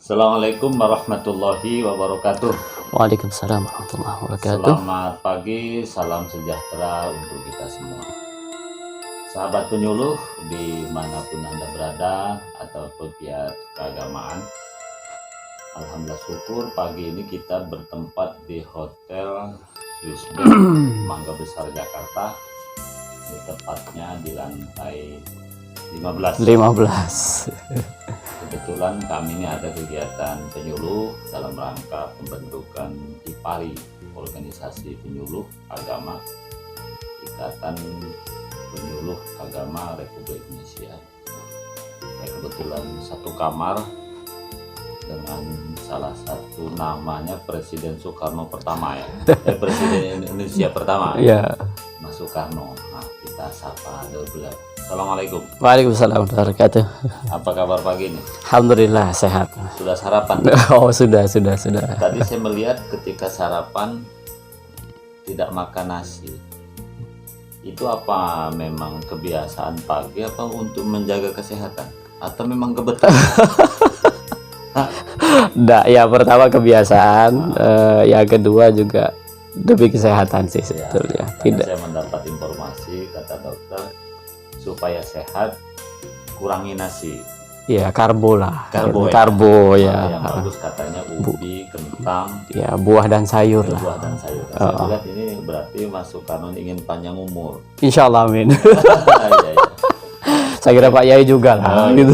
Assalamualaikum warahmatullahi wabarakatuh. Waalaikumsalam warahmatullahi wabarakatuh. Selamat pagi, salam sejahtera untuk kita semua. Sahabat penyuluh dimanapun Anda berada atau pegiat keagamaan, alhamdulillah syukur pagi ini kita bertempat di Hotel Swiss Bell Mangga Besar Jakarta, tepatnya di lantai 15. Kebetulan kami ini ada kegiatan penyuluh dalam rangka pembentukan IPARI, Organisasi Penyuluh Agama Ikatan Penyuluh Agama Republik Indonesia. Saya kebetulan satu kamar dengan salah satu namanya Presiden Soekarno pertama ya, Presiden Indonesia pertama Ya. Mas Soekarno. Nah, kita sapa dulu beliau. Assalamualaikum. Waalaikumsalam warahmatullahi wabarakatuh. Apa kabar pagi ini? Alhamdulillah sehat. Sudah sarapan? Oh sudah. Tadi saya melihat ketika sarapan tidak makan nasi. Itu apa memang kebiasaan pagi apa untuk menjaga kesehatan? Atau memang kebetulan? Nggak, ya pertama kebiasaan, yang kedua juga demi kesehatan sih sebetulnya. Tidak. Tidak. Saya mendapat informasi kata dokter supaya sehat kurangi nasi. Ya karbo lah. Karbo ya? Karbo ya. Yang bagus katanya ubi, kentang, Ya buah dan sayur lah. buah dan sayur. Saya lihat ini berarti Mas Soekarno ingin panjang umur. Insya Allah amin. Iya, iya. Saya kira Pak Yai juga lah. Gitu.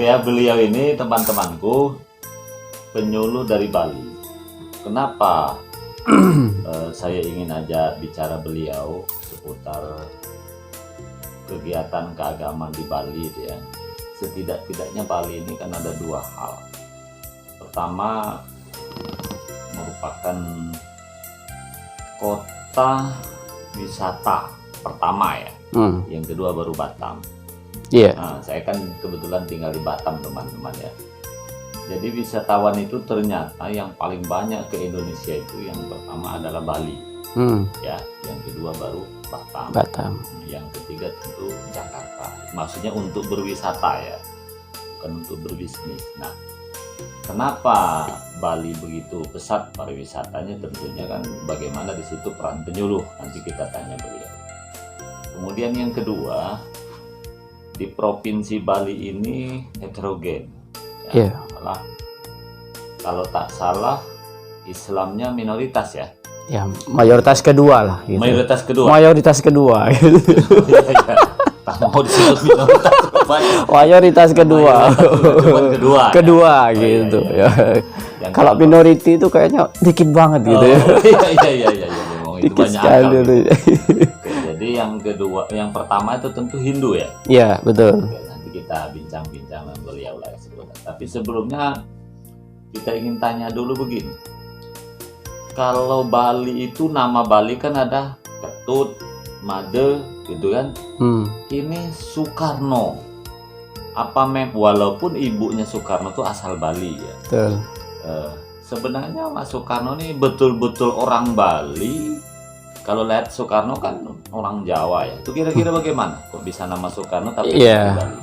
Ya, beliau ini teman-temanku penyuluh dari Bali. Kenapa saya ingin ajak bicara beliau seputar kegiatan keagamaan di Bali ya. Setidak-tidaknya Bali ini kan ada dua hal. Pertama merupakan kota wisata pertama ya. Yang kedua baru Batam. Iya. Nah, saya kan kebetulan tinggal di Batam teman-teman ya. Jadi wisatawan itu ternyata yang paling banyak ke Indonesia itu yang pertama adalah Bali, ya. Yang kedua baru Batam. Yang ketiga tentu Jakarta. Maksudnya untuk berwisata ya, bukan untuk berbisnis. Nah, kenapa Bali begitu pesat pariwisatanya? Tentunya kan bagaimana di situ peran penyuluh. Nanti kita tanya beliau. Kemudian yang kedua, di provinsi Bali ini heterogen. Ya, malah kalau tak salah Islamnya minoritas ya. Ya mayoritas kedua lah. Gitu. Mayoritas kedua. Mayoritas kedua. Gitu. Tak mau disebut minoritas. Mayoritas kedua. Kedua ya? gitu. Oh, iya. Ya. Kalau minority itu kayaknya dikit banget gitu ya. Iya. Itu Dikit banyak sekali. Jadi yang kedua, yang pertama itu tentu Hindu ya. Iya betul. Oke, nanti kita bincang-bincang dengan beliau lah sebentar. Tapi sebelumnya kita ingin tanya dulu begini. Kalau Bali itu nama Bali kan ada Ketut, Made, gitu kan? Ini Soekarno. Apa walaupun ibunya Soekarno itu asal Bali ya. Betul. Sebenarnya Mas Soekarno ini betul-betul orang Bali. Kalau lihat Soekarno kan orang Jawa ya. Itu kira-kira bagaimana? Kok bisa nama Soekarno tapi Iya. Bali?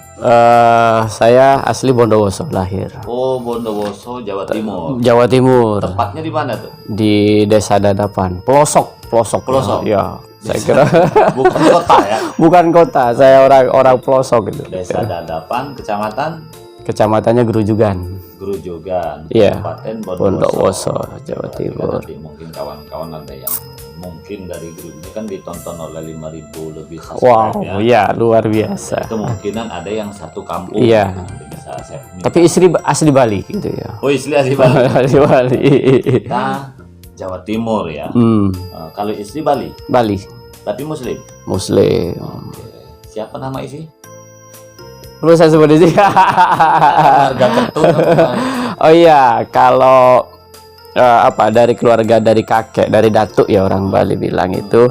Saya asli Bondowoso lahir. Oh, Bondowoso, Jawa Timur. Jawa Timur. Tepatnya di mana tuh? Di Desa Dadapan. Pelosok. Ya. Saya kira Bukan kota ya. bukan kota. Saya orang pelosok gitu. Desa Dadapan, Kecamatannya Gerujugan. Gerujugan, Iya. Kabupaten Bondowoso, Jawa Timur. Nanti mungkin kawan-kawan ada yang mungkin dari grup ini kan ditonton oleh 5.000 lebih subscribe Wow, ya. ya luar biasa. Kemungkinan ada yang satu kampung. Iya. Nanti bisa saya minta. Tapi istri asli Bali gitu ya. Oh, istri asli Bali. Asli Bali. Kita Jawa Timur ya. Kalau istri Bali, Bali. tapi Muslim. Muslim. Oke. Siapa nama istri? Perlu saya sebut di sini. Harga Ketut. Oh iya, kalau dari keluarga, dari kakek, dari datuk ya orang Bali bilang itu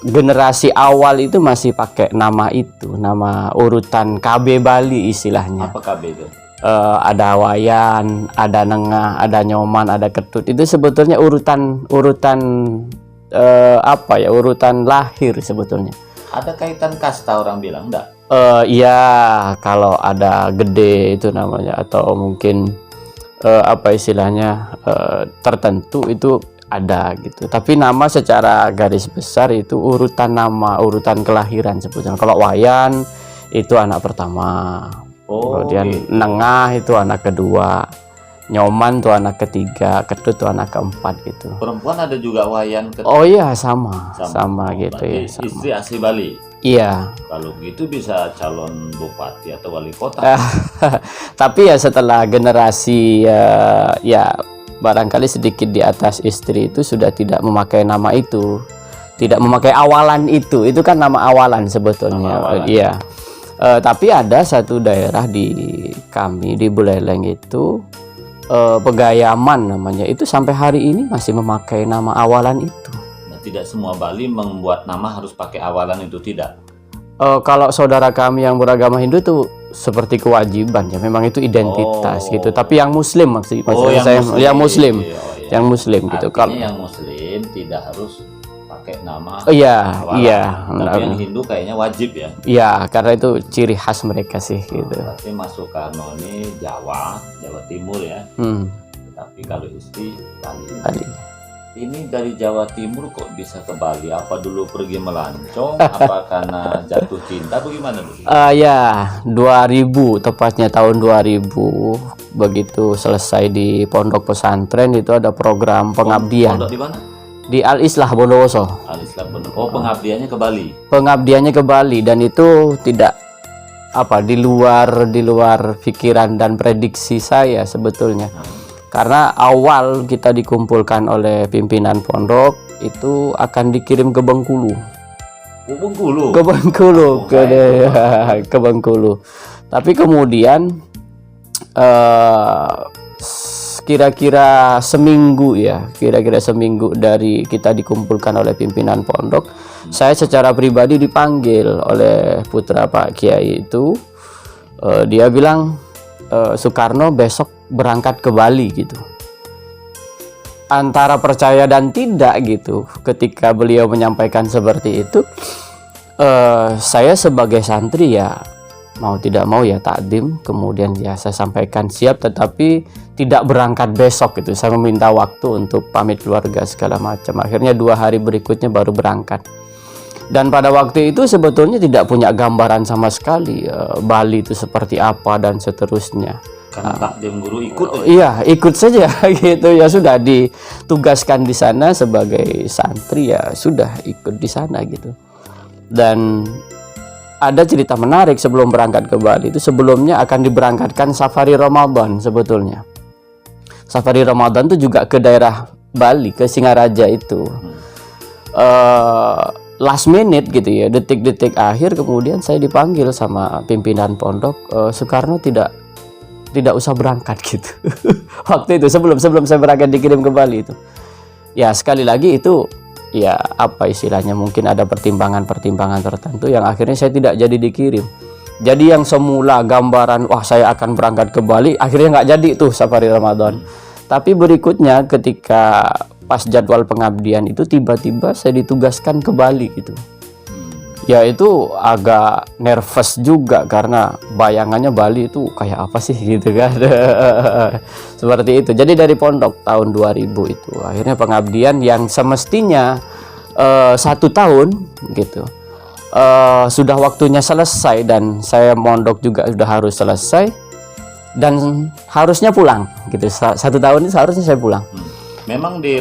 generasi awal itu masih pakai nama itu, nama urutan KB Bali istilahnya. Apa KB itu? Ada Wayan, ada Nengah, ada Nyoman, ada Ketut. Itu sebetulnya urutan urutan lahir sebetulnya. Ada kaitan kasta orang bilang enggak? Iya, kalau ada gede itu namanya, atau mungkin apa istilahnya tertentu itu ada gitu. Tapi nama secara garis besar itu urutan nama, urutan kelahiran sebetulnya. Kalau Wayan itu anak pertama, kemudian Nengah itu anak kedua, Nyoman itu anak ketiga, Ketut itu anak keempat gitu. Perempuan ada juga Wayan Ketut? Oh iya, sama gitu ya. Sama. Istri asli Bali? Iya. Kalau gitu bisa calon bupati atau wali kota. Tapi ya setelah generasi ya barangkali sedikit di atas istri itu sudah tidak memakai nama itu, tidak memakai awalan itu kan nama awalan sebetulnya. Nama awalan. Iya. Tapi ada satu daerah di kami di Buleleng itu Pegayaman namanya, itu sampai hari ini masih memakai nama awalan itu. Tidak semua Bali membuat nama harus pakai awalan itu, tidak? Kalau saudara kami yang beragama Hindu tuh seperti kewajiban ya, memang itu identitas gitu. Tapi yang Muslim yang Muslim gitu. Kalau yang Muslim tidak harus pakai nama awalan. Tapi yang Hindu kayaknya wajib ya. Iya, karena itu ciri khas mereka sih gitu. Berarti Mas Soekarno ini Jawa Timur ya. Tapi kalau istri Bali. Ini dari Jawa Timur kok bisa ke Bali? Apa dulu pergi melancong? Apa karena jatuh cinta? Bagaimana dulu? Ya, 2000 tepatnya tahun 2000 begitu selesai di pondok pesantren itu ada program pengabdian. Pondok di mana? Di Al-Islah Bondowoso. Al-Islah Bondowoso. Oh, pengabdiannya ke Bali. Pengabdiannya ke Bali, dan itu tidak di luar pikiran dan prediksi saya sebetulnya. Karena awal kita dikumpulkan oleh pimpinan pondok itu akan dikirim ke Bengkulu. Ke Bengkulu. Tapi kemudian kira-kira seminggu dari kita dikumpulkan oleh pimpinan pondok, saya secara pribadi dipanggil oleh putra Pak Kiai itu. Dia bilang, Soekarno besok berangkat ke Bali gitu. Antara percaya dan tidak gitu, ketika beliau menyampaikan seperti itu, saya sebagai santri ya mau tidak mau ya takdim. Kemudian ya saya sampaikan siap, tetapi tidak berangkat besok gitu. Saya meminta waktu untuk pamit keluarga segala macam. Akhirnya 2 hari berikutnya baru berangkat. Dan pada waktu itu sebetulnya tidak punya gambaran sama sekali Bali itu seperti apa dan seterusnya. Karena takdim guru ikut. Iya, ikut saja gitu ya, sudah ditugaskan di sana sebagai santri ya sudah ikut di sana gitu. Dan ada cerita menarik sebelum berangkat ke Bali itu, sebelumnya akan diberangkatkan safari Ramadan sebetulnya. Safari Ramadan itu juga ke daerah Bali, ke Singaraja itu. Last minute gitu ya, detik-detik akhir kemudian saya dipanggil sama pimpinan pondok, Soekarno tidak usah berangkat gitu. Waktu itu sebelum saya berangkat dikirim ke Bali itu. Ya sekali lagi itu ya apa istilahnya, mungkin ada pertimbangan tertentu yang akhirnya saya tidak jadi dikirim. Jadi yang semula gambaran wah saya akan berangkat ke Bali, akhirnya nggak jadi tuh safari Ramadan. Tapi berikutnya ketika pas jadwal pengabdian itu tiba-tiba saya ditugaskan ke Bali gitu. Ya itu agak nervous juga karena bayangannya Bali itu kayak apa sih gitu kan. Seperti itu. Jadi dari pondok tahun 2000 itu akhirnya pengabdian yang semestinya 1 tahun gitu, sudah waktunya selesai dan saya mondok juga sudah harus selesai dan harusnya pulang gitu. 1 tahun itu seharusnya saya pulang. Memang di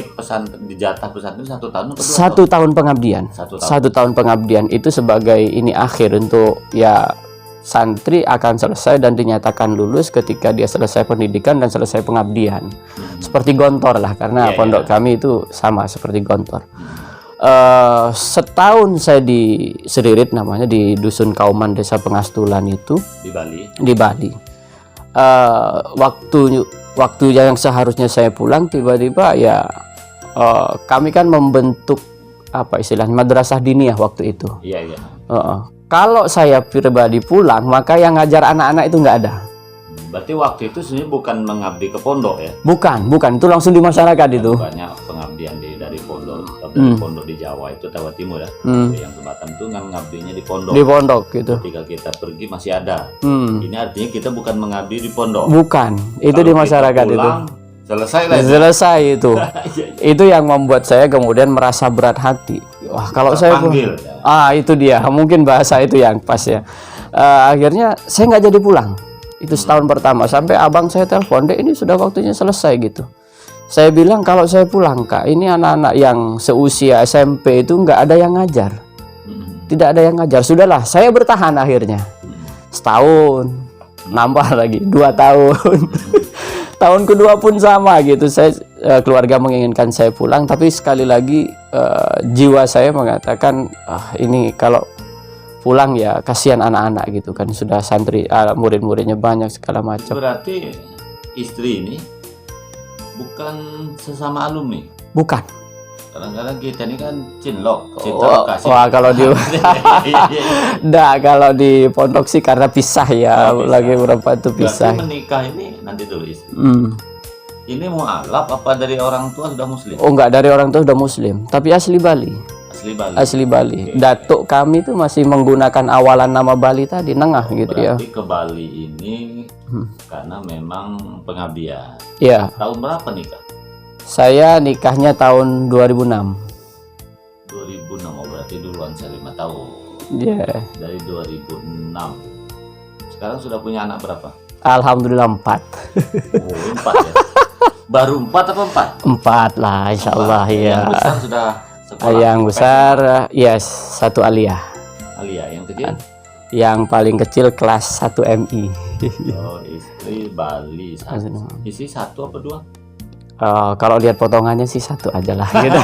jatah pesantren 1 tahun atau 2 tahun? 1 tahun pengabdian. 1 tahun pengabdian itu sebagai ini akhir untuk ya santri akan selesai dan dinyatakan lulus ketika dia selesai pendidikan dan selesai pengabdian. Seperti gontor lah, karena pondok kami itu sama seperti gontor. Setahun saya di Seririt namanya, di Dusun Kauman Desa Pengastulan itu di Bali. Waktu yang seharusnya saya pulang tiba-tiba ya kami kan membentuk apa istilahnya madrasah diniyah waktu itu. Kalau saya pribadi pulang maka yang ngajar anak-anak itu nggak ada. Berarti waktu itu sebenarnya bukan mengabdi ke pondok ya? Bukan, itu langsung di masyarakat itu. Banyak pengabdian dari pondok di Jawa itu Jawa Timur ya. Yang ke Batam itu kan ngabdinya di pondok. Di pondok gitu. Ketika kita pergi masih ada. Ini artinya kita bukan mengabdi di pondok. Bukan, itu Kalau di masyarakat kita pulang, itu. Selesai itu. Itu yang membuat saya kemudian merasa berat hati. Wah, kalau saya itu dia, mungkin bahasa itu yang pas ya. Akhirnya saya nggak jadi pulang. Itu setahun pertama, sampai abang saya telepon, "Dek, ini sudah waktunya selesai," gitu. Saya bilang, "Kalau saya pulang, Kak, ini anak-anak yang seusia SMP itu nggak ada yang ngajar. Tidak ada yang ngajar. Sudahlah, saya bertahan akhirnya. Setahun, nambah lagi 2 tahun. Tahun kedua pun sama gitu. Saya keluarga menginginkan saya pulang, tapi sekali lagi jiwa saya mengatakan, ini kalau pulang ya kasihan anak-anak gitu kan, sudah santri, murid-muridnya banyak segala macam." Berarti istri ini bukan sesama alumni? Bukan. Kadang-kadang kita ini kan cinlok, kasih. Wah, kalau di kalau di pondok sih karena pisah ya, lagi berapa itu pisah. Berarti menikah ini nanti dulu istri. Ini mualaf apa dari orang tua sudah muslim? Oh, enggak, dari orang tua sudah muslim, tapi asli Bali. Asli Bali. Okay. Datuk kami itu masih menggunakan awalan nama Bali tadi, Nengah gitu ya. Berarti ke Bali ini karena memang pengabdian. Iya. Tahun berapa nikah? Saya nikahnya tahun 2006. 2006, berarti duluan saya 5 tahun. Iya. Dari 2006. Sekarang sudah punya anak berapa? Alhamdulillah 4. Oh, 4 ya. Baru 4 apa 4? 4 lah, insya Allah ya. Yang besar sudah sekolah. Yang besar, yes, 1 aliyah. Aliyah, yang kecil? Yang paling kecil kelas 1 MI. Oh, istri Bali. Istri 1 apa 2? Kalau lihat potongannya sih 1 aja lah gitu.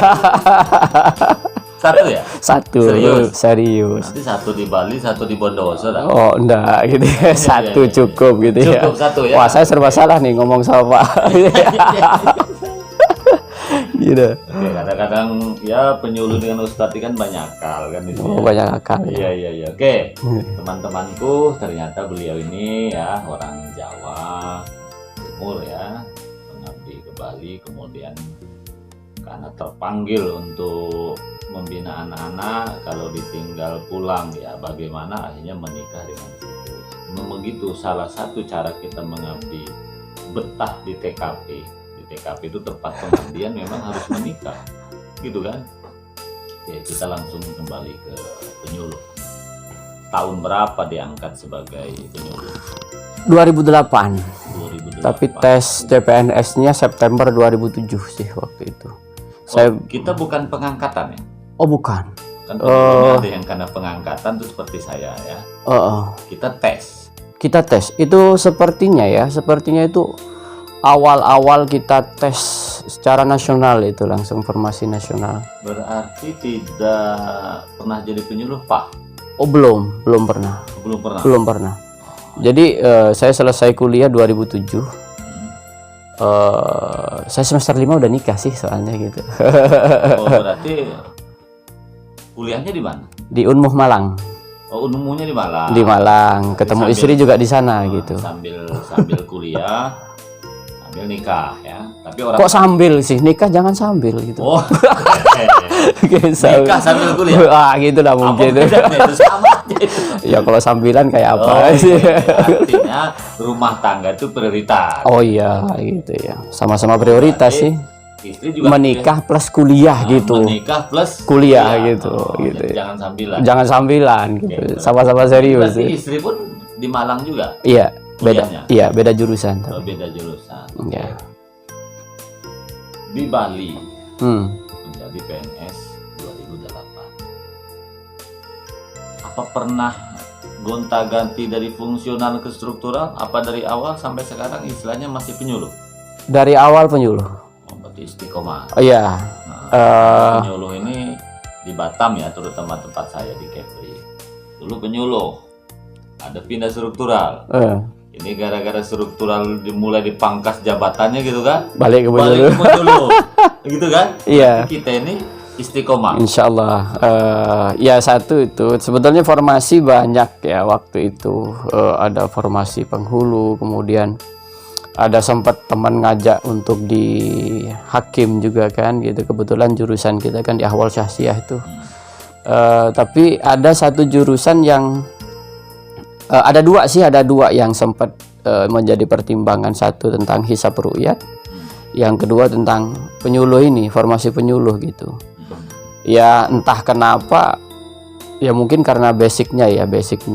1 ya? 1. Serius. Nanti 1 di Bali, 1 di Bondowoso dah. Oh, enggak gitu ya. 1 cukup gitu ya. Cukup 1 ya. Wah, saya serba salah nih ngomong sama Pak. Gitu. Oke, kadang-kadang ya penyuluh dengan ustadz kan banyak akal kan di sini. Oh, banyak akal. Iya. Oke. Teman-temanku, ternyata beliau ini ya orang Jawa Timur ya, mengabdi ke Bali, kemudian karena terpanggil untuk membina anak-anak, kalau ditinggal pulang ya bagaimana, akhirnya menikah dengan itu. Memang begitu, salah satu cara kita mengabdi betah di TKP. TKP itu tempat pengabdian, memang harus menikah, gitu kan? Ya, kita langsung kembali ke penyuluh. Tahun berapa diangkat sebagai penyuluh? 2008. Tapi tes CPNS-nya September 2007 sih waktu itu. Kita bukan pengangkatan ya? Oh, bukan. Kan ada yang karena pengangkatan tuh seperti saya ya. Kita tes. Itu sepertinya itu awal-awal kita tes secara nasional, itu langsung formasi nasional. Berarti tidak pernah jadi penyuluh, Pak? Oh, belum pernah. Belum pernah. Jadi saya selesai kuliah 2007. Saya semester 5 udah nikah sih soalnya gitu. Oh, berarti kuliahnya di mana? Di Unmuh Malang. Oh, Unmuhnya di Malang. Di Malang, ketemu istri juga di sana gitu. Sambil kuliah, sambil nikah ya. Tapi orang kok sambil sih? Nikah jangan sambil gitu. Oh. Nikah sambil kuliah. Gitu lah mungkin. Itu sama aja. Ya kalau sambilan kayak apa sih? Artinya rumah tangga itu prioritas. Oh iya, gitu ya. Sama-sama prioritas sih. Istri juga menikah plus kuliah gitu. Menikah plus kuliah gitu. Jangan sambilan. Jangan sambilan gitu. Sama-sama serius. Berarti istri pun di Malang juga? Iya, beda jurusan. Beda jurusan. Iya. Di Bali. Menjadi PNS 2008. Apa pernah gonta-ganti dari fungsional ke struktural? Apa dari awal sampai sekarang istilahnya masih penyuluh? Dari awal penyuluh. Berarti istiqomah. Oh iya. Penyuluh ini di Batam ya, terutama tempat saya di Kepri. Dulu penyuluh, ada pindah struktural. Ini gara-gara struktural dimulai dipangkas jabatannya gitu kan? Balik ke penyuluh. Gitu kan? Iya. Kita ini istiqomah. Insya Allah. Ya satu itu sebetulnya formasi banyak ya waktu itu. Ada formasi penghulu, kemudian ada sempat teman ngajak untuk di hakim juga kan gitu. Kebetulan jurusan kita kan di Ahwal Syahsiah itu. Tapi ada satu jurusan yang ada dua yang sempat menjadi pertimbangan. Satu tentang hisab ru'yat, yang kedua tentang penyuluh ini, formasi penyuluh gitu. Ya entah kenapa, ya mungkin karena basicnya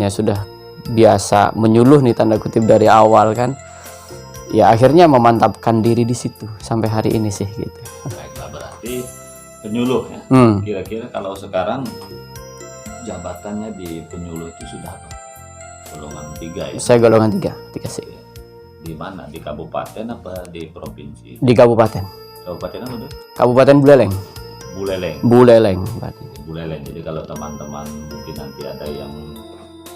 sudah biasa menyuluh nih tanda kutip dari awal kan. Ya akhirnya memantapkan diri di situ sampai hari ini sih gitu. Baiklah, berarti penyuluh ya. Kira-kira kalau sekarang jabatannya di penyuluh itu sudah apa? Golongan 3 ya? Saya golongan 3 sih. Di mana? Di kabupaten apa di provinsi? Di kabupaten. Kabupaten apa tuh? Kabupaten Buleleng. Buleleng. Buleleng. Jadi kalau teman-teman mungkin nanti ada yang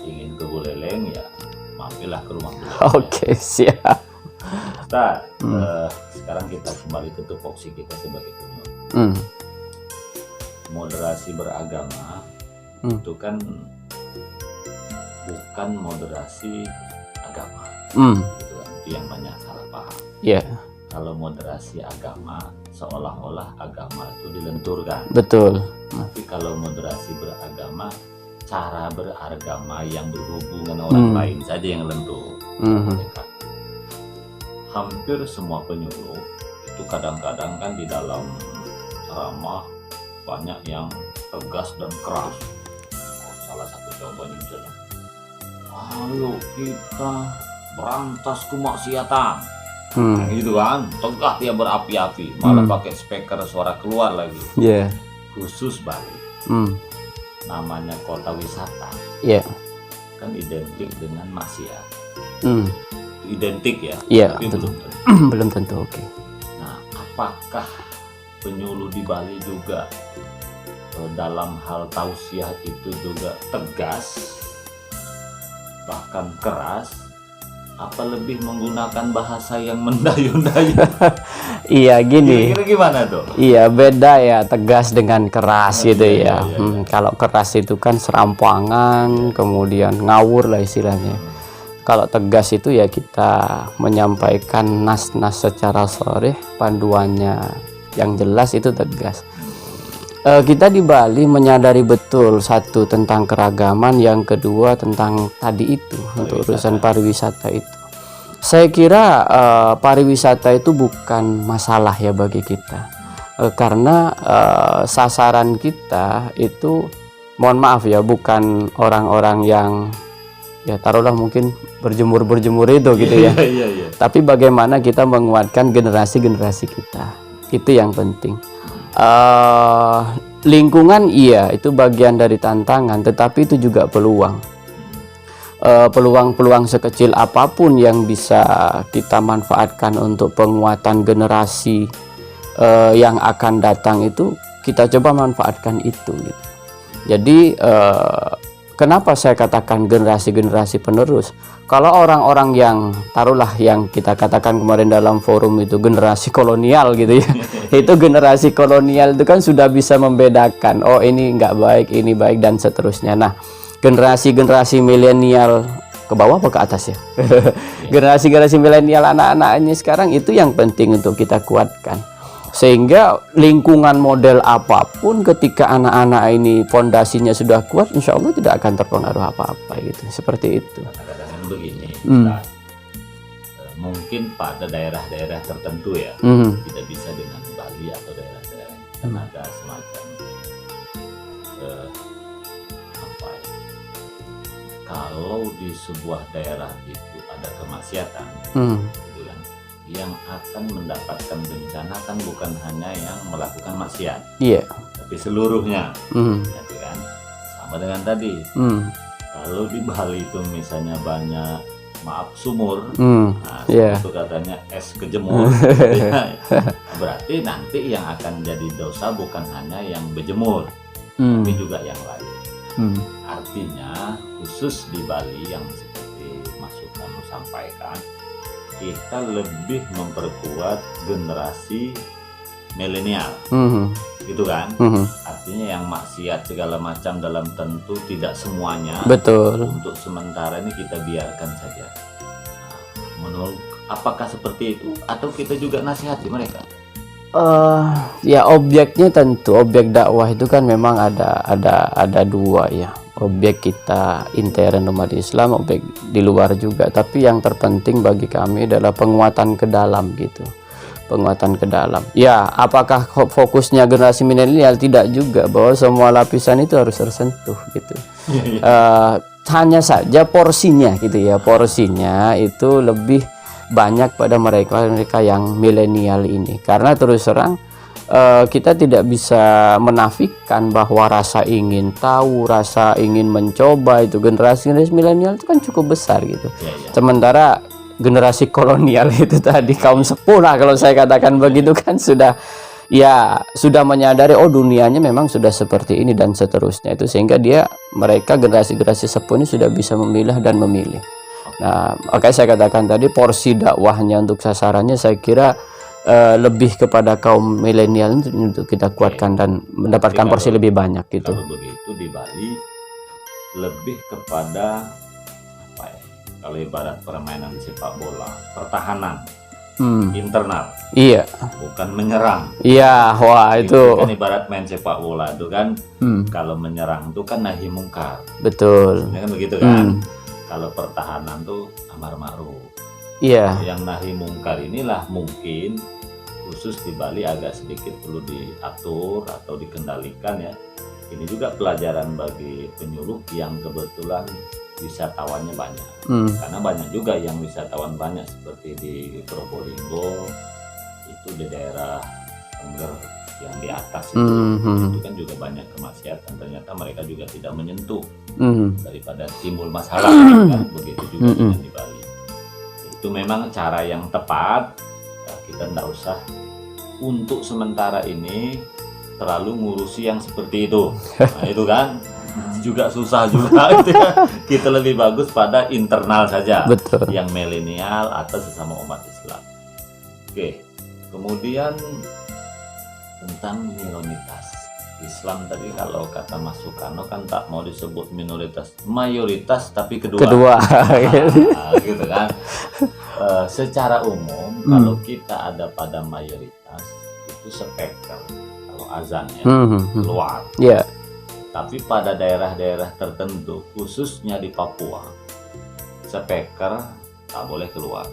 ingin ke Buleleng ya mampirlah ke rumah Buleleng. Oke, siap. Ustaz, sekarang kita kembali ke tupoksi kita sebagai penyuluh. Moderasi beragama itu kan bukan moderasi agama, gitu kan? Itu yang banyak salah paham. Yeah. Kalau moderasi agama seolah-olah agama itu dilenturkan. Betul. Tapi kalau moderasi beragama, cara beragama yang berhubungan orang lain saja yang lentur. Hampir semua penyuluh itu kadang-kadang kan di dalam ceramah banyak yang tegas dan keras. Salah satu contohnya misalnya, ayo kita berantas kemaksiatan. Nah, gitu kan, tegas dia berapi-api, malah pakai speaker suara keluar lagi. Yeah. Khusus Bali, namanya kota wisata, kan identik dengan maksiat. Identik ya, tapi belum tentu. Belum tentu. Oke. Nah, apakah penyuluh di Bali juga dalam hal tausiah itu juga tegas, bahkan keras, apa lebih menggunakan bahasa yang mendayu-dayu? Iya gini. Kira-kira gimana tuh? Iya beda ya, tegas dengan keras gitu ya. Kalau keras itu kan serampangan, kemudian ngawur lah istilahnya. Kalau tegas itu ya kita menyampaikan nas-nas secara sharih, panduannya yang jelas, itu tegas. Kita di Bali menyadari betul, satu tentang keragaman, yang kedua tentang tadi itu untuk urusan pariwisata itu. Saya kira pariwisata itu bukan masalah ya bagi kita, karena sasaran kita itu, mohon maaf ya, bukan orang-orang yang ya taruhlah mungkin berjemur itu gitu ya. Tapi bagaimana kita menguatkan generasi kita, itu yang penting. Lingkungan iya itu bagian dari tantangan, tetapi itu juga peluang. Peluang sekecil apapun yang bisa kita manfaatkan untuk penguatan generasi yang akan datang, itu kita coba manfaatkan itu gitu. Jadi kenapa saya katakan generasi penerus? Kalau orang-orang yang taruhlah yang kita katakan kemarin dalam forum itu generasi kolonial gitu ya, itu generasi kolonial itu kan sudah bisa membedakan, oh ini nggak baik, ini baik, dan seterusnya. Nah, generasi milenial ke bawah apa ke atas ya? Generasi milenial, anak-anak ini sekarang itu yang penting untuk kita kuatkan. Sehingga lingkungan model apapun, ketika anak-anak ini fondasinya sudah kuat, insya Allah tidak akan terpengaruh apa-apa gitu. Seperti itu. Kadang-kadang begini, mungkin pada daerah-daerah tertentu ya, tidak bisa dengan Bali atau daerah-daerah yang ada semacam apa ya? Kalau di sebuah daerah itu ada kemaksiatan, gitu kan, yang akan mendapatkan bencana kan bukan hanya yang melakukan maksiat, tapi seluruhnya, gitu kan. Sama dengan tadi, kalau di Bali itu misalnya banyak, maaf, sumur, nah, itu katanya es kejemur, berarti nanti yang akan jadi dosa bukan hanya yang berjemur, tapi juga yang lain. Artinya khusus di Bali yang seperti Mas Sukarno sampaikan, kita lebih memperkuat generasi milenial, gitu kan? Artinya yang maksiat segala macam dalam tentu tidak semuanya. Betul. Untuk sementara ini kita biarkan saja. Menurut apakah seperti itu atau kita juga nasihati mereka? Ya objeknya tentu objek dakwah itu kan memang ada dua ya, objek kita intern umat Islam, objek di luar juga. Tapi yang terpenting bagi kami adalah penguatan ke dalam gitu, penguatan ke dalam. Ya apakah fokusnya generasi milenial? Tidak juga, bahwa semua lapisan itu harus tersentuh gitu. Hanya saja porsinya gitu ya, porsinya itu lebih banyak pada mereka yang milenial ini, karena terus terang kita tidak bisa menafikan bahwa rasa ingin tahu, rasa ingin mencoba itu generasi milenial itu kan cukup besar gitu. Sementara generasi kolonial itu tadi kaum sepuh lah kalau saya katakan begitu kan sudah menyadari oh dunianya memang sudah seperti ini dan seterusnya itu, sehingga mereka generasi sepuh ini sudah bisa memilah dan memilih. Nah, makanya saya katakan tadi porsi dakwahnya untuk sasarannya saya kira lebih kepada kaum milenial untuk kita kuatkan dan mendapatkan porsi lebih banyak gitu. Kalau begitu di Bali lebih kepada apa ya? Kalau ibarat permainan sepak bola, pertahanan internal. Iya. Bukan menyerang. Iya, wah itu. Kan ibarat main sepak bola itu kan kalau menyerang itu kan nahi mungkar. Betul. Kan begitu kan? Kalau pertahanan tuh amar ma'ruf. Iya. Yang nahi mungkar inilah mungkin khusus di Bali agak sedikit perlu diatur atau dikendalikan ya. Ini juga pelajaran bagi penyuluh yang kebetulan wisatawannya banyak. Karena banyak juga yang wisatawan banyak seperti di Probolinggo, itu di daerah Tengger yang di atas itu kan juga banyak kemaksiatan, ternyata mereka juga tidak menyentuh daripada timbul masalah kan begitu juga dengan di Bali. Itu memang cara yang tepat ya, kita tidak usah untuk sementara ini terlalu ngurusi yang seperti itu. Nah itu kan juga susah juga gitu ya. Kita lebih bagus pada internal saja. Betul. Yang milenial atau sesama umat Islam. Oke, kemudian tentang minoritas Islam tadi, kalau kata Mas Soekarno kan tak mau disebut minoritas, mayoritas tapi kedua. Nah, gitu kan. Secara umum kalau kita ada pada mayoritas itu speaker kalau azan ya keluar. Yeah. Tapi pada daerah-daerah tertentu khususnya di Papua speaker tak boleh keluar.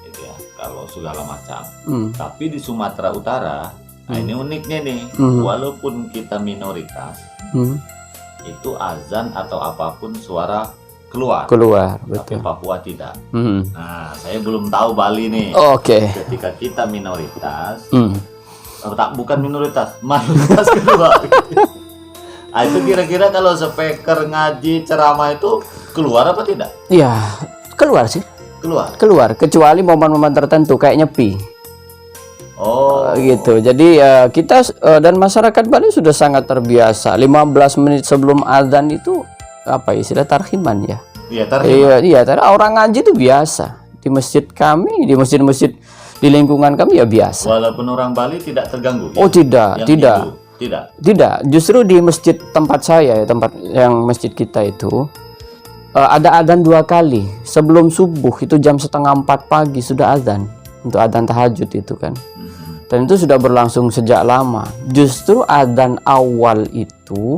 Gitu ya, kalau segala macam. Tapi di Sumatera Utara nah ini uniknya nih, walaupun kita minoritas, itu azan atau apapun suara keluar, betul. Tapi Papua tidak. Nah, saya belum tahu Bali nih. Oke. Ketika kita minoritas, bukan minoritas, mayoritas keluar. Nah, itu kira-kira kalau speaker ngaji ceramah itu keluar apa tidak? Ya, keluar sih. Keluar, kecuali momen-momen tertentu kayak nyepi. Oh gitu. Jadi kita dan masyarakat Bali sudah sangat terbiasa 15 menit sebelum azan itu apa istilah tarhiman ya. Iya, tarhiman. Iya, orang ngaji itu biasa. Di masjid kami, di masjid-masjid di lingkungan kami ya biasa. Walaupun orang Bali tidak terganggu. Oh, tidak. Tidak. Justru di masjid tempat saya, tempat yang masjid kita itu ada adzan 2 kali. Sebelum subuh itu jam 3:30 pagi sudah adzan untuk adzan tahajud itu kan. Dan itu sudah berlangsung sejak lama. Justru adzan awal itu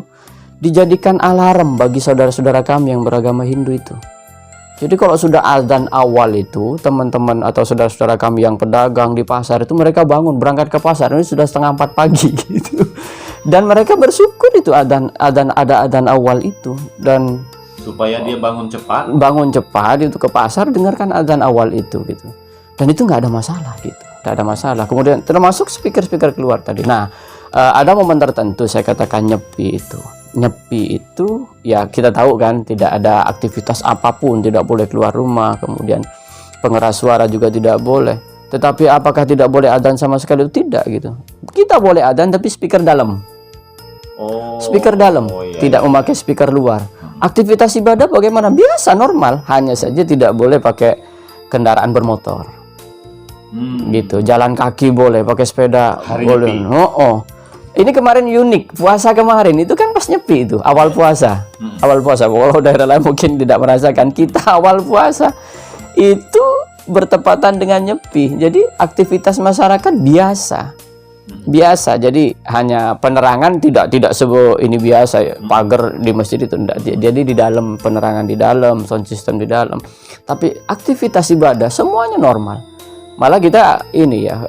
dijadikan alarm bagi saudara-saudara kami yang beragama Hindu itu. Jadi kalau sudah adzan awal itu, teman-teman atau saudara-saudara kami yang pedagang di pasar itu mereka bangun berangkat ke pasar, ini sudah 3:30 pagi gitu. Dan mereka bersyukur itu ada adzan awal itu, dan supaya dia bangun cepat itu ke pasar dengarkan adzan awal itu gitu. Dan itu nggak ada masalah gitu. Tidak ada masalah. Kemudian termasuk speaker keluar tadi. Nah, ada momen tertentu saya katakan nyepi itu ya kita tahu kan tidak ada aktivitas apapun, tidak boleh keluar rumah, kemudian pengeras suara juga tidak boleh. Tetapi apakah tidak boleh adzan sama sekali? Tidak gitu. Kita boleh adzan tapi speaker dalam. Speaker dalam, tidak memakai speaker luar. Aktivitas ibadah bagaimana? Biasa normal, hanya saja tidak boleh pakai kendaraan bermotor. Gitu, jalan kaki boleh, pakai sepeda boleh. Ini kemarin unik, puasa kemarin itu kan pas nyepi itu, awal puasa. Awal puasa, kalau daerah lain mungkin tidak merasakan, kita awal puasa itu bertepatan dengan nyepi. Jadi aktivitas masyarakat biasa. Jadi hanya penerangan tidak ini biasa ya, pagar di masjid itu enggak. Jadi di dalam penerangan di dalam, sound system di dalam. Tapi aktivitas ibadah semuanya normal. Malah kita ini ya,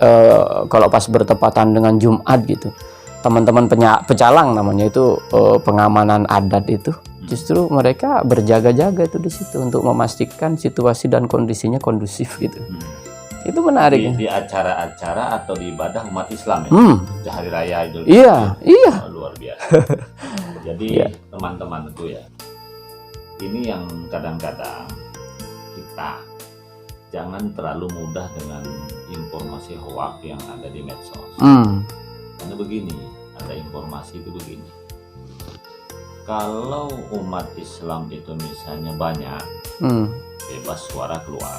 kalau pas bertepatan dengan Jumat gitu, teman-teman pecalang namanya itu, pengamanan adat itu, justru mereka berjaga-jaga itu di situ untuk memastikan situasi dan kondisinya kondusif gitu. Itu menarik di acara-acara atau di ibadah umat Islam ya, di hari raya Idul Fitri. Iya. Luar biasa. Jadi teman-teman itu ya, ini yang kadang-kadang kita jangan terlalu mudah dengan informasi hoak yang ada di medsos. Karena begini, ada informasi itu begini. Kalau umat Islam itu misalnya banyak, bebas suara keluar.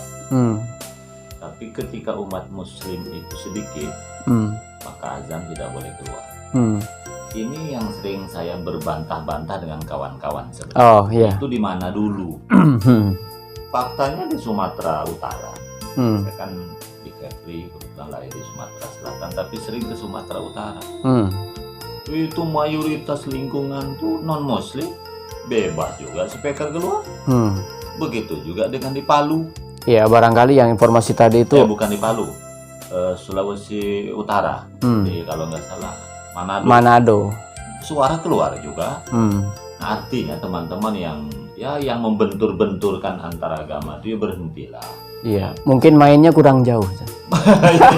Tapi ketika umat Muslim itu sedikit, maka azan tidak boleh keluar. Ini yang sering saya berbantah-bantah dengan kawan-kawan sebenarnya. Itu di mana dulu? Faktanya di Sumatera Utara. Saya kan di Kepri, kebetulan lahir di Sumatera Selatan, tapi sering ke Sumatera Utara. Itu mayoritas lingkungan tuh non Muslim, bebas juga speaker keluar. Begitu juga dengan di Palu. Ya, barangkali yang informasi tadi itu bukan di Palu, Sulawesi Utara, kalau nggak salah Manado. Suara keluar juga. Artinya teman-teman yang membentur-benturkan antara agama itu berhentilah. Iya, mungkin mainnya kurang jauh. Iya.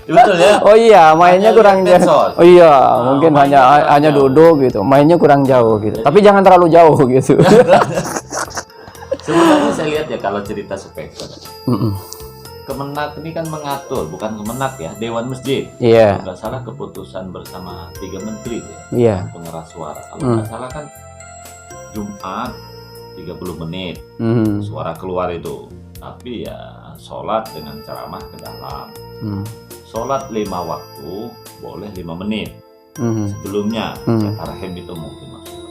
Betul ya. Oh iya, mainnya kurang jauh. Oh iya, mungkin hanya duduk gitu. Mainnya kurang jauh gitu. Tapi jangan terlalu jauh gitu. Sebenarnya saya lihat ya, kalau cerita speaker, Kemenak ini kan mengatur, bukan Kemenak ya, Dewan Masjid. Iya. Kalau nggak salah keputusan bersama 3 menteri ya, Iya. pengeras suara. Kalau nggak salah kan Jumat 30 menit suara keluar itu. Tapi ya sholat dengan ceramah ke dalam. Sholat 5 waktu boleh 5 menit. Sebelumnya tarhem itu mungkin masuk.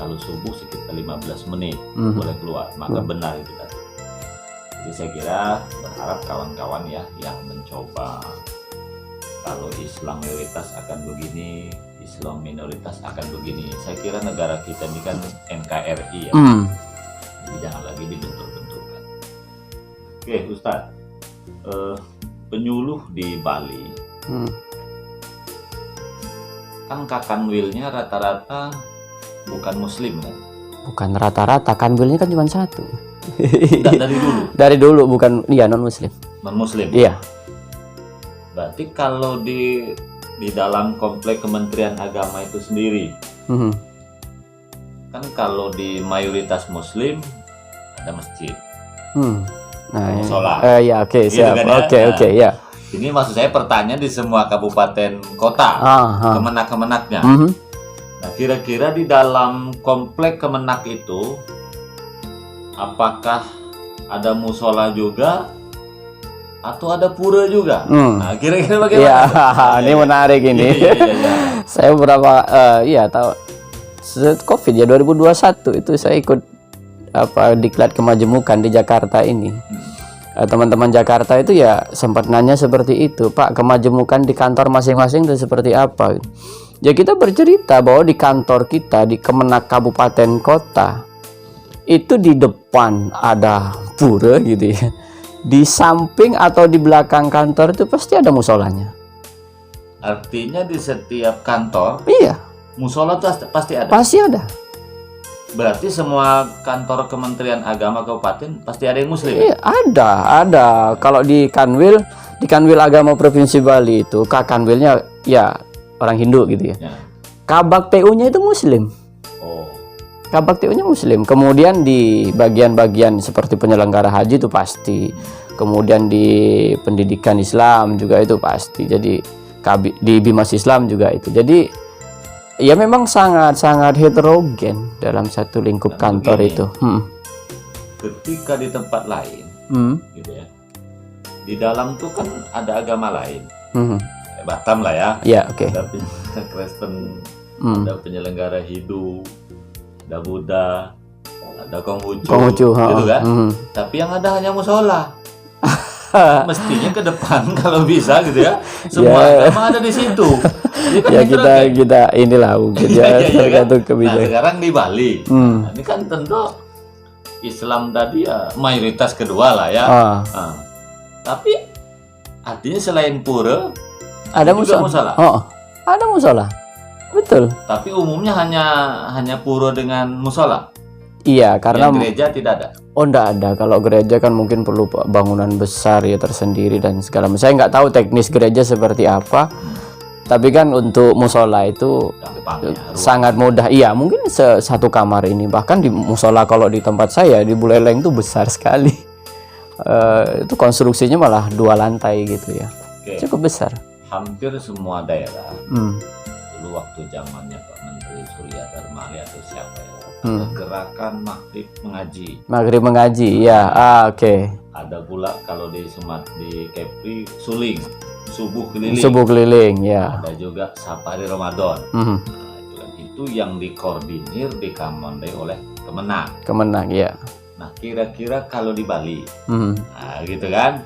Kalau subuh sekitar 15 menit boleh keluar, maka benar itu tadi. Jadi saya kira berharap kawan-kawan ya yang mencoba, kalau Islam mayoritas akan begini, Islam minoritas akan begini. Saya kira negara kita ini kan NKRI ya, jadi jangan lagi dibentur-benturkan. Oke Ustadz, penyuluh di Bali, kan kakanwilnya rata-rata bukan Muslim kan? Bukan rata-rata, kanwilnya kan cuma satu. Dari dulu? Dari dulu, bukan, iya non-Muslim. Non-Muslim? Iya. Berarti kalau di dalam komplek Kementerian Agama itu sendiri, kan kalau di mayoritas Muslim ada masjid, musola. Ya oke, siap. Gitu kan, Oke, ya. Ini maksud saya pertanyaan di semua kabupaten kota, kemenak-kemenaknya. Nah, kira-kira di dalam komplek Kemenak itu, apakah ada musola juga atau ada pura juga? Nah, kira-kira bagaimana? Ini menarik ini. Iya. Saya beberapa tahu COVID ya 2021 itu saya ikut diklat kemajemukan di Jakarta ini. Teman-teman Jakarta itu ya sempat nanya seperti itu, Pak, kemajemukan di kantor masing-masing itu seperti apa? Ya kita bercerita bahwa di kantor kita di Kemenak Kabupaten Kota itu di depan ada pura gitu ya. Di samping atau di belakang kantor itu pasti ada musolanya. Artinya di setiap kantor, iya, musola itu pasti ada. Pasti ada. Berarti semua kantor Kementerian Agama Kabupaten pasti ada yang Muslim. Iya, ada. Kalau di Kanwil Agama Provinsi Bali itu Kanwilnya ya orang Hindu gitu ya. Kabak PU-nya itu Muslim. Kabak PU-nya Muslim. Kemudian di bagian-bagian seperti penyelenggara haji itu pasti. Kemudian di pendidikan Islam juga itu pasti. Jadi di Bimas Islam juga itu. Jadi ya memang sangat heterogen dalam satu lingkup kantor begini, itu. Ketika di tempat lain, gitu ya, di dalam tuh kan ada agama lain. kayak Batam lah ya. Iya, oke. Ada penyelenggara Kristen, ada penyelenggara Hindu, ada Buddha, ada Konghucu, gitu kan. Tapi yang ada hanya musola. Mestinya ke depan kalau bisa gitu ya, semua agama ada di situ. Ya kita inilah mungkin ya tergantung kebijakan. Nah, sekarang di Bali, nah, ini kan tentu Islam tadi ya mayoritas kedua lah ya. Nah, tapi artinya selain pura ada musola. Oh, ada musola, betul. Tapi umumnya hanya pura dengan musola. Iya, karena gereja tidak ada. Oh, enggak ada. Kalau gereja kan mungkin perlu bangunan besar ya tersendiri dan segala macam. Saya nggak tahu teknis gereja seperti apa. Tapi kan untuk musola itu sangat mudah. Iya, mungkin satu kamar ini. Bahkan di musola kalau di tempat saya di Buleleng itu besar sekali. Itu konstruksinya malah 2 lantai gitu ya. Cukup besar. Hampir semua daerah. Dulu waktu zamannya Pak Menteri Surya Dharma atau siapa ya? Gerakan maghrib mengaji, ya, oke. Ada pula kalau di Kepri suling, subuh keliling, ya. Ada juga safari Ramadan. Nah, itu yang dikoordinir, dikamandai oleh Kemenang, ya. Nah, kira-kira kalau di Bali, nah, gitu kan?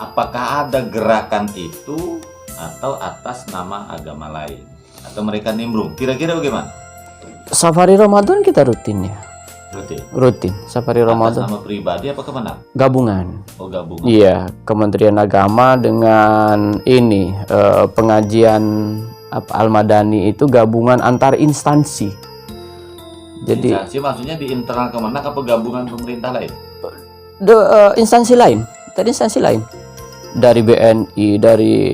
Apakah ada gerakan itu atau atas nama agama lain, atau mereka nimbrung? Kira-kira bagaimana? Safari Ramadan kita rutin ya. Rutin. Safari Ramadan. Atas nama pribadi apa Kemenang? Gabungan. Oh, gabungan. Iya, Kementerian Agama dengan ini pengajian Al-Madani itu gabungan antar instansi. Jadi instansi maksudnya di internal Kemenang apa gabungan pemerintah lain? Instansi lain. Dari instansi lain. Dari BNI,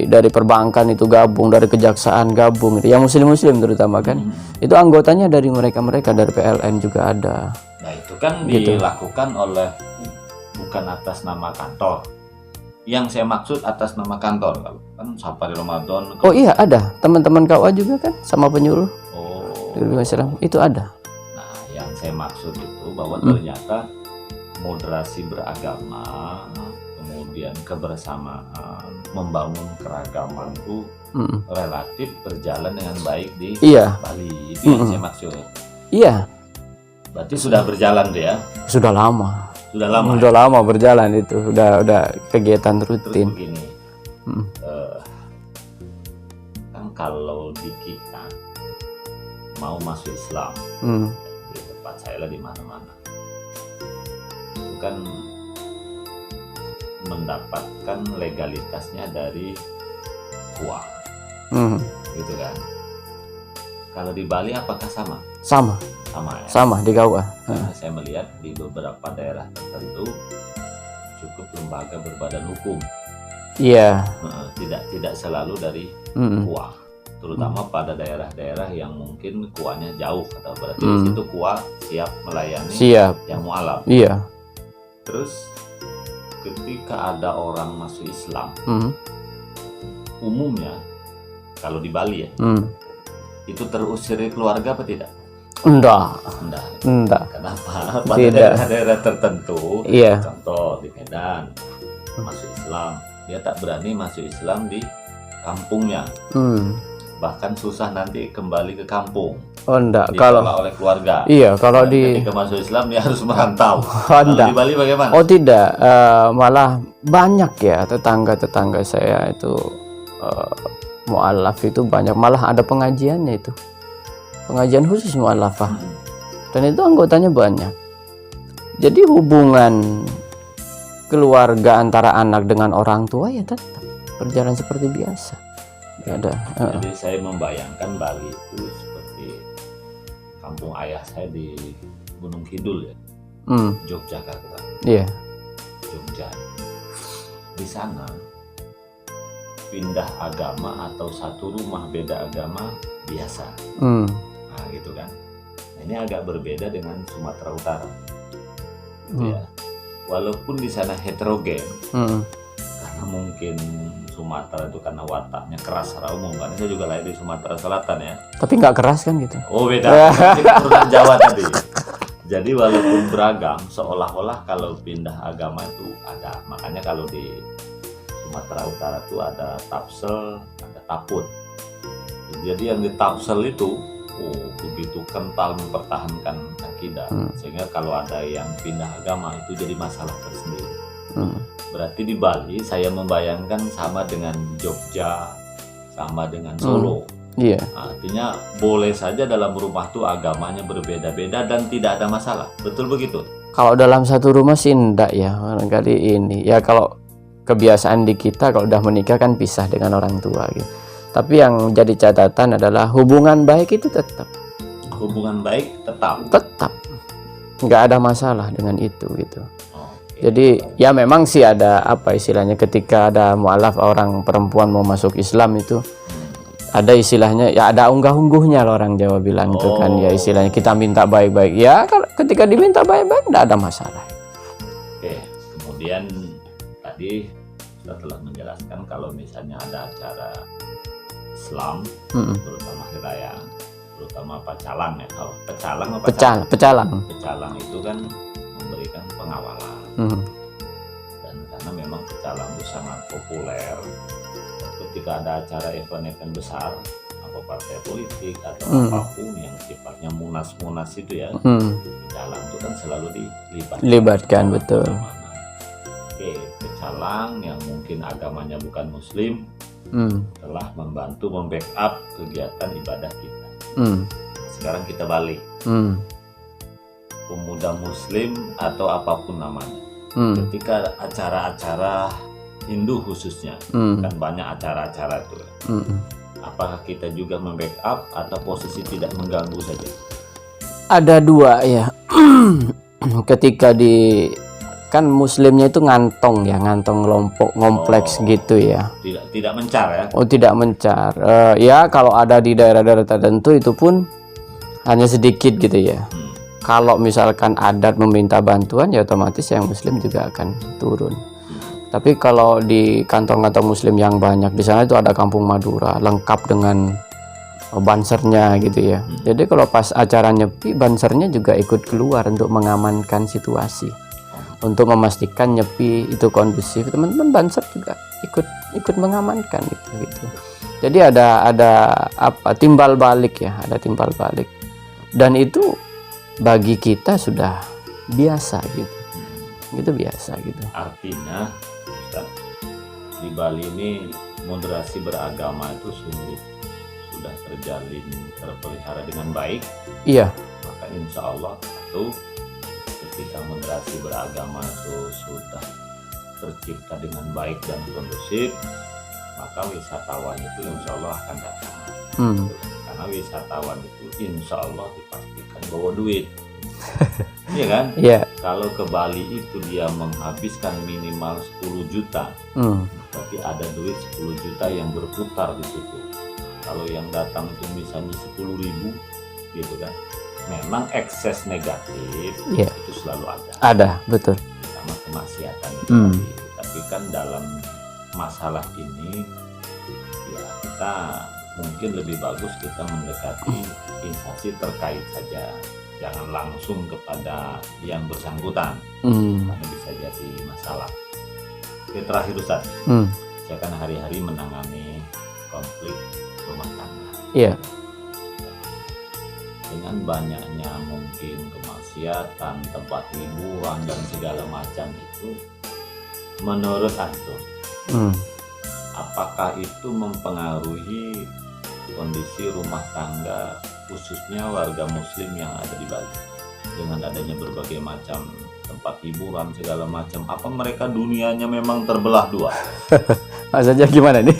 dari perbankan itu gabung, dari kejaksaan gabung, yang muslim terutama kan, itu anggotanya dari mereka dari PLN juga ada. Nah itu kan gitu. Dilakukan oleh bukan atas nama kantor. Yang saya maksud atas nama kantor, kalau kan Safari Ramadan. Oh iya ada, teman-teman KUA juga kan sama penyuluh. Oh. Itu ada. Nah yang saya maksud itu bahwa ternyata moderasi beragama, kemudian kebersamaan, membangun keragaman itu relatif berjalan dengan baik di Bali. Itu yang saya maksud. Iya. Berarti sudah berjalan tuh ya? Sudah lama. Sudah lama berjalan itu. Udah kegiatan rutin. Terus begini. Kan kalau di kita mau masuk Islam, di tempat saya lah di mana-mana, itu kan mendapatkan legalitasnya dari KUA, gitu kan. Kalau di Bali apakah sama? Sama ya? Sama di KUA. Karena saya melihat di beberapa daerah tertentu cukup lembaga berbadan hukum. Iya. Tidak selalu dari KUA, terutama pada daerah-daerah yang mungkin KUA-nya jauh, atau berarti di situ KUA siap melayani yang mualaf. Iya. Terus ketika ada orang masuk Islam, umumnya kalau di Bali ya, itu terusir dari keluarga apa tidak? Enggak. Kenapa? Pada daerah-daerah tertentu, contoh di Medan, masuk Islam, dia tak berani masuk Islam di kampungnya. Bahkan susah nanti kembali ke kampung. Oh enggak, kalau oleh keluarga. Iya, kalau ketika masuk Islam dia harus merantau. Kalau di Bali bagaimana? Oh tidak, malah banyak ya tetangga saya itu mu'alaf itu banyak, malah ada pengajiannya itu. Pengajian khusus mu'alafah. Dan itu anggotanya banyak. Jadi hubungan keluarga antara anak dengan orang tua ya tetap berjalan seperti biasa. Jadi saya membayangkan Bali itu seperti kampung ayah saya di Gunung Kidul ya, Yogyakarta. Iya. Jogja. Di sana pindah agama atau satu rumah beda agama biasa. Nah gitu kan. Nah, ini agak berbeda dengan Sumatera Utara. Gitu ya. Walaupun di sana heterogen, karena mungkin Sumatera itu karena wataknya keras secara umum kan. Saya juga lahir di Sumatera Selatan ya. Tapi nggak keras kan gitu? Oh beda. Ini keturunan Jawa tadi. Jadi walaupun beragam, seolah-olah kalau pindah agama itu ada. Makanya kalau di Sumatera Utara itu ada Tapsel, ada Taput. Jadi yang di Tapsel itu begitu kental mempertahankan akidah, sehingga kalau ada yang pindah agama itu jadi masalah tersendiri. Berarti di Bali saya membayangkan sama dengan Jogja, sama dengan Solo. Iya. Artinya boleh saja dalam rumah tuh agamanya berbeda-beda dan tidak ada masalah. Betul begitu? Kalau dalam satu rumah sih enggak ya, barangkali ini. Ya kalau kebiasaan di kita kalau udah menikah kan pisah dengan orang tua gitu. Tapi yang jadi catatan adalah hubungan baik itu tetap. Hubungan baik tetap. Tetap. Nggak ada masalah dengan itu gitu. Jadi ya memang sih ada apa istilahnya ketika ada mualaf orang perempuan mau masuk Islam itu ada istilahnya ya ada unggah-ungguhnya loh, orang Jawa bilang itu kan ya istilahnya kita minta baik-baik ya, ketika diminta baik-baik tidak ada masalah. Oke, kemudian tadi kita telah menjelaskan kalau misalnya ada acara Islam, terutama hari raya, terutama pecalang ya, pecalang apa pecalang itu kan memberikan pengawalan, dan karena memang pecalang itu sangat populer. Ketika ada acara event-event besar, apa partai politik atau apapun yang sifatnya munas-munas itu ya, pecalang itu kan selalu dilibatkan. Betul. Oke, pecalang yang mungkin agamanya bukan Muslim telah membantu membackup kegiatan ibadah kita. Sekarang kita balik, pemuda Muslim atau apapun namanya, ketika acara-acara Hindu khususnya, kan banyak acara-acara itu. Apakah kita juga membackup atau posisi tidak mengganggu saja? Ada dua ya. Ketika kan Muslimnya itu ngantong kelompok kompleks gitu ya. Tidak mencar ya? Oh tidak mencar. Ya kalau ada di daerah-daerah tertentu itu pun hanya sedikit gitu ya. Kalau misalkan adat meminta bantuan ya otomatis yang Muslim juga akan turun. Tapi kalau di kantong-kantong Muslim yang banyak di sana itu ada Kampung Madura lengkap dengan bansernya gitu ya. Jadi kalau pas acara nyepi bansernya juga ikut keluar untuk mengamankan situasi, untuk memastikan nyepi itu kondusif. Teman-teman banser juga ikut mengamankan gitu. Jadi ada apa timbal balik ya, ada timbal balik, dan itu bagi kita sudah biasa gitu biasa gitu. Artinya di Bali ini moderasi beragama itu sungguh sudah terpelihara dengan baik. Iya. Maka insya Allah ketika moderasi beragama itu sudah tercipta dengan baik dan kondusif, maka wisatawan itu insya Allah akan datang. Karena wisatawan itu insya Allah dipastikan bawa duit. Iya kan? Iya. Kalau ke Bali itu dia menghabiskan minimal 10 juta, berarti ada duit 10 juta yang berputar di situ. Kalau yang datang itu misalnya 10.000 gitu kan, memang ekses negatif itu selalu ada. Ada, betul. Sama kemaksiatan itu tapi kan dalam masalah ini ya kita mungkin lebih bagus kita mendekati instansi terkait saja. Jangan langsung kepada yang bersangkutan, karena bisa jadi masalah. Oke, terakhir Ustaz, saya kan hari-hari menangani konflik rumah tangga. Iya. Dengan banyaknya mungkin kemaksiatan, tempat hiburan dan segala macam itu, menurut antum, apakah itu mempengaruhi kondisi rumah tangga khususnya warga Muslim yang ada di Bali dengan adanya berbagai macam tempat hiburan segala macam? Apa mereka dunianya memang terbelah dua? Maksudnya gimana nih?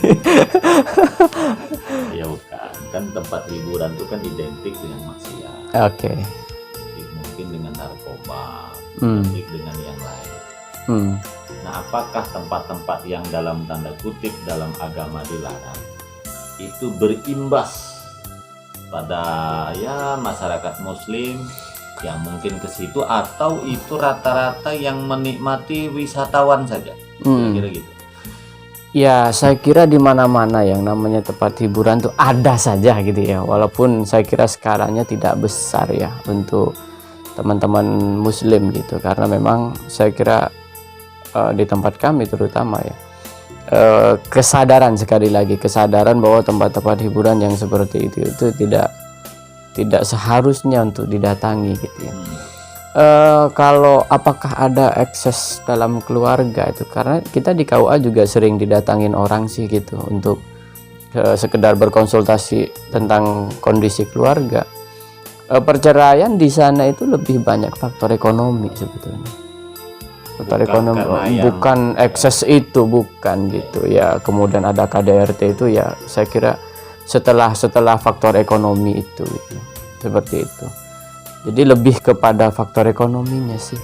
Ya bukan, kan tempat hiburan itu kan identik dengan maksiat. Oke. Mungkin dengan narkoba, identik dengan yang lain. Nah, apakah tempat-tempat yang dalam tanda kutip dalam agama dilarang itu berimbas pada ya masyarakat Muslim yang mungkin ke situ, atau itu rata-rata yang menikmati wisatawan saja? Kira-kira gitu. Ya, saya kira di mana-mana yang namanya tempat hiburan tuh ada saja gitu ya. Walaupun saya kira skalanya tidak besar ya untuk teman-teman Muslim gitu, karena memang saya kira di tempat kami terutama ya, kesadaran, sekali lagi kesadaran bahwa tempat-tempat hiburan yang seperti itu tidak seharusnya untuk didatangi gitu ya. Kalau apakah ada ekses dalam keluarga itu, karena kita di KUA juga sering didatangin orang sih gitu untuk sekedar berkonsultasi tentang kondisi keluarga. Perceraian di sana itu lebih banyak faktor ekonomi sebetulnya. Faktor ekonomi, bukan ekses itu, bukan gitu ya. Kemudian ada KDRT itu ya, saya kira setelah faktor ekonomi itu gitu. Seperti itu. Jadi lebih kepada faktor ekonominya sih.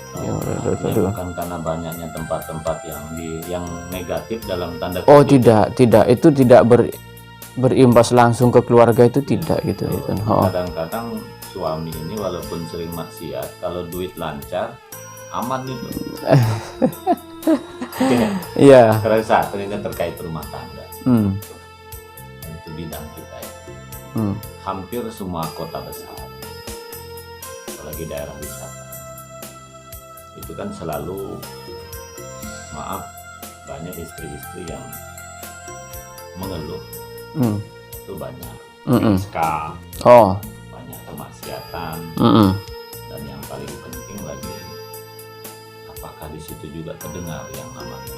Bukan karena banyaknya tempat-tempat yang negatif dalam tanda kutip. Oh tidak, itu tidak berimbas langsung ke keluarga, itu tidak gitu. Kadang-kadang suami ini walaupun sering maksiat, kalau duit lancar aman itu. Iya. Karena satu ini terkait rumah tangga. Itu bidang kita ya. Hampir semua kota besar, apalagi daerah wisata, itu kan selalu, maaf, banyak istri-istri yang mengeluh. Itu banyak SK, banyak kemaksiatan, dan yang paling penting lagi, apakah di situ juga terdengar yang namanya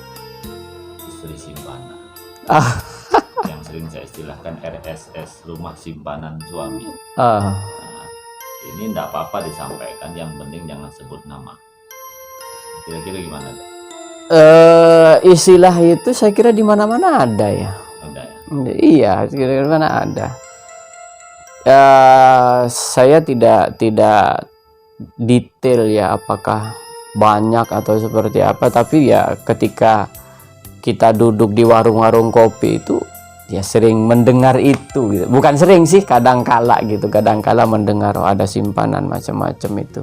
istri simpanan, yang sering saya istilahkan RSS, rumah simpanan suami. Nah, ini enggak apa-apa disampaikan, yang penting jangan sebut nama. Kira-kira gimana? Istilah itu saya kira di mana-mana ada ya. Ada ya? Iya, kira-kira mana ada. Saya tidak detail ya apakah banyak atau seperti apa, tapi ya ketika kita duduk di warung-warung kopi itu ya sering mendengar itu gitu. Bukan sering sih, kadang-kala gitu, kadang-kala mendengar ada simpanan macam-macam itu.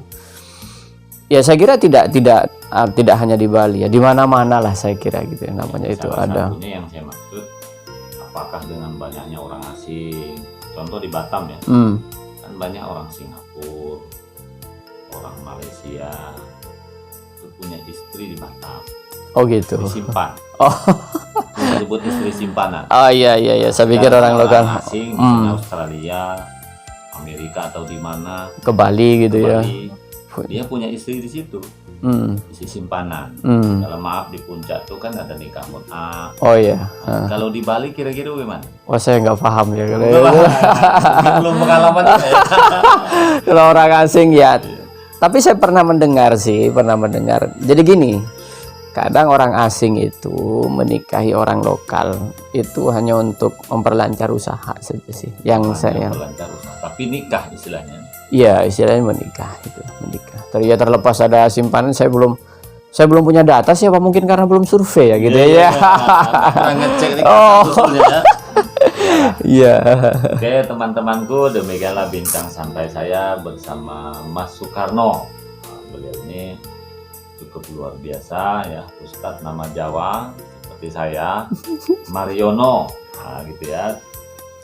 Ya saya kira tidak hanya di Bali ya, di mana-mana lah saya kira gitu ya, namanya itu ada. Satunya yang saya maksud, apakah dengan banyaknya orang asing, contoh di Batam ya, kan banyak orang Singapura, orang Malaysia, itu punya istri di Batam. Oh gitu. Disimpan. Oh. Disebut istri simpanan. Oh iya. Saya pikir orang lokal. Asing, misalnya Australia, Amerika atau di mana. Ke Bali gitu ya. Dia punya istri di situ. Istri simpanan. Kalau maaf di puncak tuh kan ada nikah mut'ah. Oh iya. Kalau di Bali kira-kira gimana? Oh saya nggak paham ya kalau belum pengalaman ya. Kalau orang asing ya. Tapi saya pernah mendengar. Jadi gini, kadang orang asing itu menikahi orang lokal itu hanya untuk memperlancar usaha saja sih. Memperlancar usaha, tapi nikah istilahnya. Iya, istilahnya menikah. Ya terlepas ada simpanan, saya belum punya data sih, apa mungkin karena belum survei ya gitu ya. Kurang ngecek nih. Iya. Oke teman-temanku, demikianlah bincang santai saya bersama Mas Soekarno. Beliau ini cukup luar biasa ya, Ustadz nama Jawa seperti saya, Mariono, gitu ya.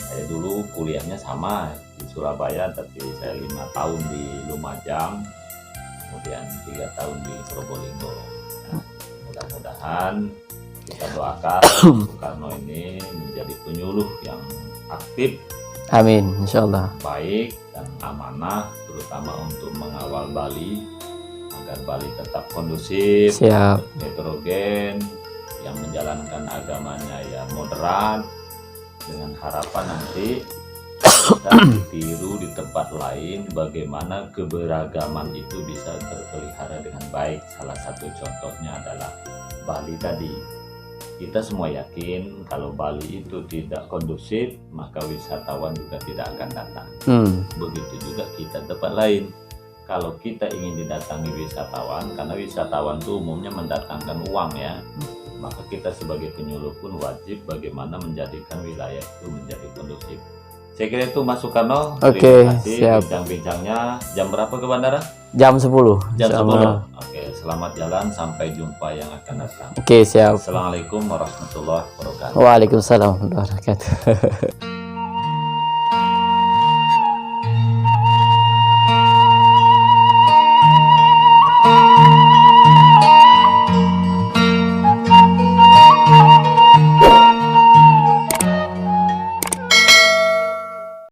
Saya dulu kuliahnya sama di Surabaya, tapi saya 5 tahun di Lumajang, kemudian 3 tahun di Probolinggo. Ya, mudah-mudahan kita doakan Soekarno ini menjadi penyuluh yang aktif. Amin, insyaallah. Baik dan amanah, terutama untuk mengawal Bali agar Bali tetap kondusif, heterogen, yang menjalankan agamanya ya moderat, dengan harapan nanti kita ditiru di tempat lain bagaimana keberagaman itu bisa terpelihara dengan baik. Salah satu contohnya adalah Bali tadi. Kita semua yakin kalau Bali itu tidak kondusif, maka wisatawan juga tidak akan datang. Begitu juga kita tempat lain. Kalau kita ingin didatangi wisatawan, karena wisatawan itu umumnya mendatangkan uang ya, maka kita sebagai penyuluh pun wajib bagaimana menjadikan wilayah itu menjadi kondusif. Saya kira itu Mas Soekarno. Oke, siap. Bincang-bincangnya jam berapa ke bandara? Jam 10. Jam 10. Oke, selamat jalan, sampai jumpa yang akan datang. Oke, siap. Assalamualaikum warahmatullahi wabarakatuh. Waalaikumsalam warahmatullahi wabarakatuh.